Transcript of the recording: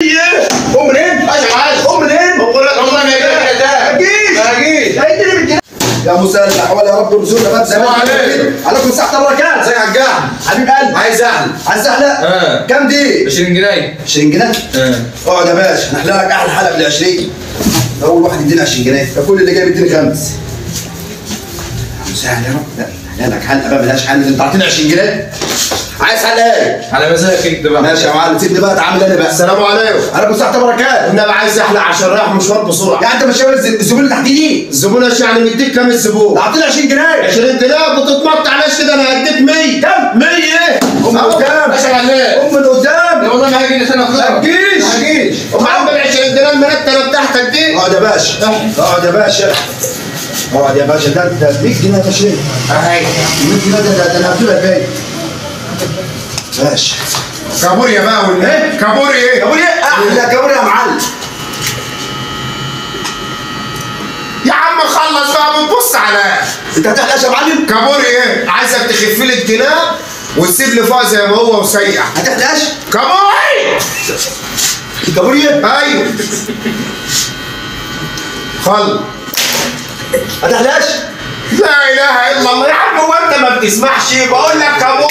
ايه؟ قوم منين؟ ماشي معاك. قوم منين؟ بقول لك والله ما جيش. ما جيش. هيديني بالجنيه. يا مسلح ولا يا رب ارزقنا بقى زي ما عليكم الصحة والبركات. ازيك يا حجاج؟ حبيب قلبي. عايز احلى. عايز احلى؟ كام دي؟ 20 جنيه. 20 جنيه؟ اقعد يا باشا، هنحلى لك احلى حلقة بال 20. اول واحد يدينا 20 جنيه، فكل اللي جاي بيديني 5. مسهل يا رب. لا احلى لك حلقة بقى ملهاش حل، انت عاطيني 20 جنيه؟ عايز حلقة ايه؟ على مزاجك انت بقى. ماشي يا معلم، سيبني بقى اتعامل انا بقى. السلام عليكم. عليكم الصحة والبركات. النبي عايز احلى عشان رايح مشوار بسرعه. يعني انت مش شايف الزبون اللي تحت دي؟ الزبون ايش يعني مديك كام الزبون؟ اعطيني 20 جنيه. 20 جنيه بتتمطع ليش كده؟ انا هديك 100. كام؟ 100 ايه؟ قوم من قدام. ماشي عليك. قوم من قدام. والله ما هجيش انا اخويا. ما تجيش. ما هجيش. امال بال 20 جنيه المرتبه بتاعتك دي؟ اقعد يا باشا. اقعد يا باشا. اقعد يا باشا. ده 100 جنيه ده شيء. اهي 100 جنيه ده انا هجيبها جاي. ماشي. كابوريا بقى ولا ايه؟ كابوريا ايه؟ كابوريا؟ احلى كابوريا يا معلم. يا عم خلص بقى بتبص على انت هتحلقش يا معلم؟ كابوريا ايه؟ عايزك تخف لي الجناب وتسيب لي فوق زي ما هو وسيح. هتحلقش؟ كابوريا. كابوريا؟ ايوه. خل. هتحلقش؟ لا اله الا الله يا عم، هو انت ما بتسمعش؟ بقول لك كابوريا.